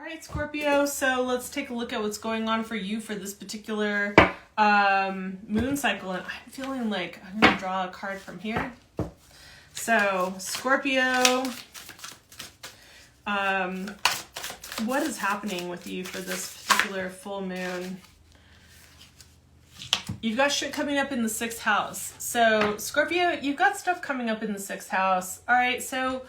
All right, Scorpio, so let's take a look at what's going on for you for this particular moon cycle. And I'm feeling like I'm going to draw a card from here. So, Scorpio, what is happening with you for this particular full moon? You've got shit coming up in the 6th house. So, Scorpio, you've got stuff coming up in the 6th house. All right, so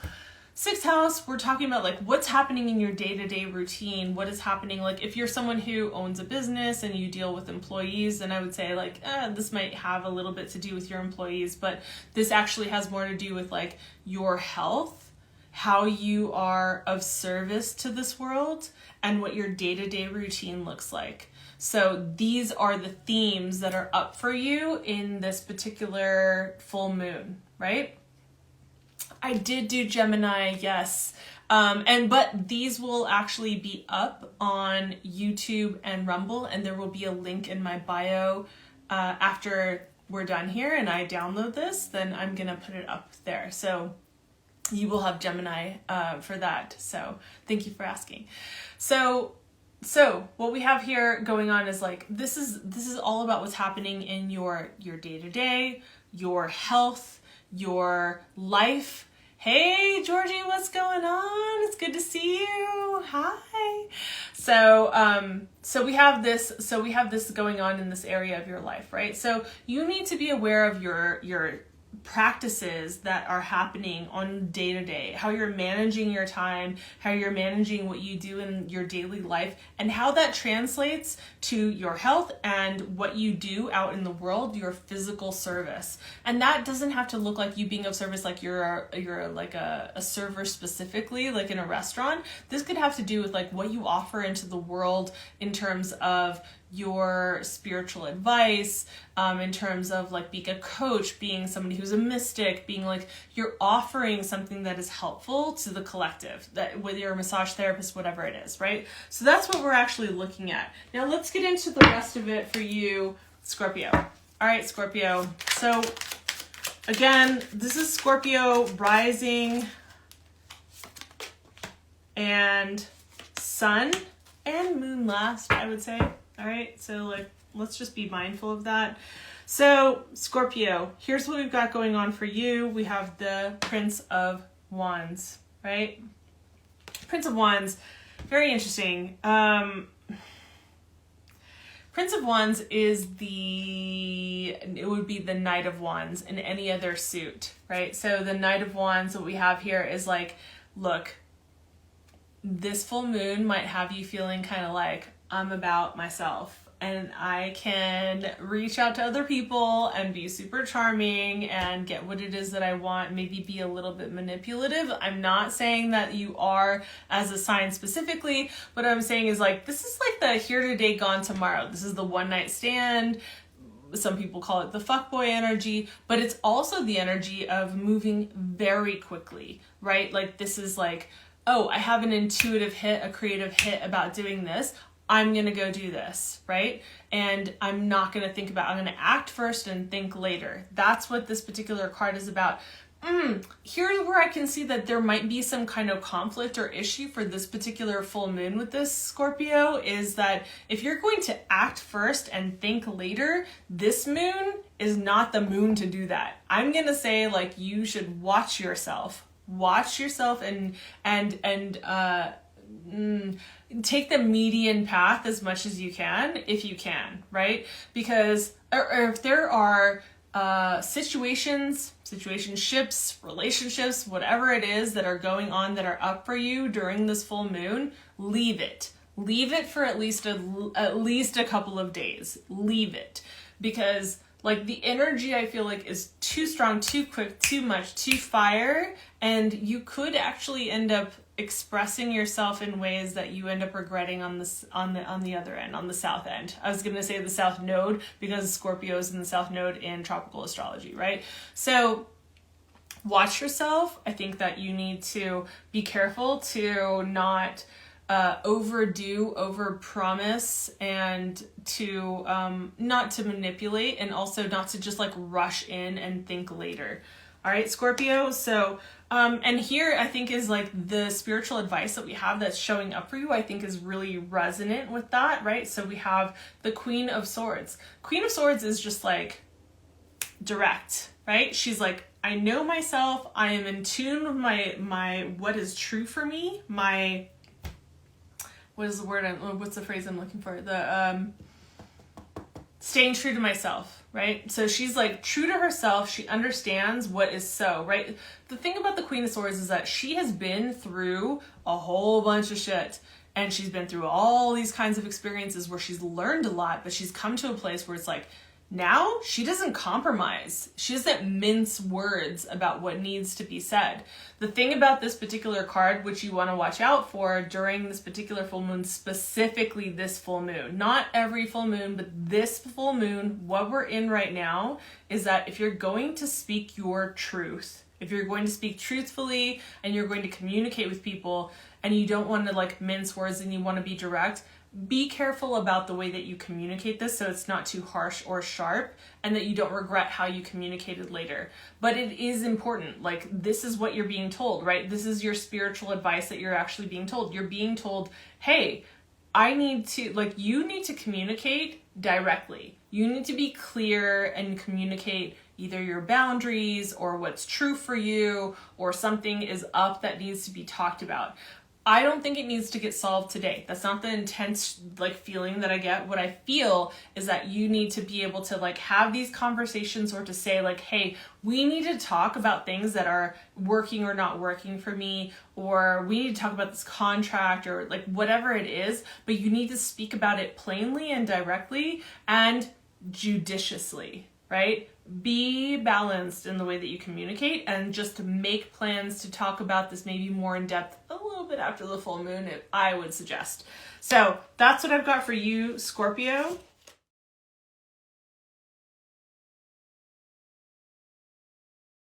6th house, we're talking about like what's happening in your day-to-day routine. What is happening, like if you're someone who owns a business and you deal with employees, then I would say like this might have a little bit to do with your employees, but this actually has more to do with like your health, how you are of service to this world, and what your day-to-day routine looks like. So these are the themes that are up for you in this particular full moon, right? I did do Gemini, yes. But these will actually be up on YouTube and Rumble, and there will be a link in my bio after we're done here and I download this, then I'm gonna put it up there. So you will have Gemini for that. So thank you for asking. So what we have here going on is like, this is all about what's happening in your day-to-day, your health, your life. Hey, Georgie, what's going on? It's good to see you. Hi. So we have this going on in this area of your life, right? So you need to be aware of your practices that are happening on day to day, how you're managing your time, how you're managing what you do in your daily life, and how that translates to your health and what you do out in the world, your physical service. And that doesn't have to look like you being of service, like you're like a server specifically, like in a restaurant. This could have to do with like what you offer into the world in terms of your spiritual advice, in terms of like being a coach, being somebody who's a mystic, being like you're offering something that is helpful to the collective, that whether you're a massage therapist, whatever it is, right? So that's what we're actually looking at. Now let's get into the rest of it for you, Scorpio. All right, Scorpio. So again, this is Scorpio rising and sun and moon last, I would say. All right, so like, let's just be mindful of that. So Scorpio, here's what we've got going on for you. We have the Prince of Wands, right? Prince of Wands, very interesting. Prince of Wands is it would be the Knight of Wands in any other suit, right? So the Knight of Wands, what we have here is like, look, this full moon might have you feeling kind of like, I'm about myself and I can reach out to other people and be super charming and get what it is that I want, maybe be a little bit manipulative. I'm not saying that you are as a sign specifically. What I'm saying is like, this is like the here today, gone tomorrow. This is the one night stand. Some people call it the fuckboy energy, but it's also the energy of moving very quickly, right? Like this is like, oh, I have an intuitive hit, a creative hit about doing this. I'm going to go do this, right? And I'm not going to think about, I'm going to act first and think later. That's what this particular card is about. Here's where I can see that there might be some kind of conflict or issue for this particular full moon with this Scorpio, is that if you're going to act first and think later, this moon is not the moon to do that. I'm going to say like, you should watch yourself and take the median path as much as you can, if you can, right? Because or if there are situationships, relationships, whatever it is that are going on that are up for you during this full moon, leave it for at least a couple of days. Leave it, because like the energy I feel like is too strong, too quick, too much, too fire, and you could actually end up expressing yourself in ways that you end up regretting on the other end, on the south end. I was going to say the south node because Scorpio is in the south node in tropical astrology, right? So watch yourself. I think that you need to be careful to not overdo, overpromise, and to not to manipulate, and also not to just like rush in and think later. All right, Scorpio. So And here I think is like the spiritual advice that we have that's showing up for you, I think is really resonant with that, right? So we have the Queen of Swords. Queen of Swords is just like direct, right? She's like, I know myself. I am in tune with my what is true for me. My, what is the word? What's the phrase I'm looking for? The staying true to myself, right? So she's like true to herself. She understands what is so, right? The thing about the Queen of Swords is that she has been through a whole bunch of shit. And she's been through all these kinds of experiences where she's learned a lot, but she's come to a place where it's like, now she doesn't compromise. She doesn't mince words about what needs to be said. The thing about this particular card, which you want to watch out for during this particular full moon, specifically this full moon, not every full moon, but this full moon, what we're in right now, is that if you're going to speak your truth, if you're going to speak truthfully and you're going to communicate with people and you don't want to like mince words and you want to be direct, be careful about the way that you communicate this so it's not too harsh or sharp and that you don't regret how you communicated later. But it is important. Like, this is what you're being told, right? This is your spiritual advice that you're actually being told. You're being told, hey, you need to communicate directly. You need to be clear and communicate either your boundaries or what's true for you or something is up that needs to be talked about. I don't think it needs to get solved today. That's not the intense like feeling that I get. What I feel is that you need to be able to like have these conversations or to say like, hey, we need to talk about things that are working or not working for me, or we need to talk about this contract or like whatever it is, but you need to speak about it plainly and directly and judiciously, right? Be balanced in the way that you communicate and just make plans to talk about this maybe more in depth a little bit after the full moon, I would suggest. So that's what I've got for you, Scorpio.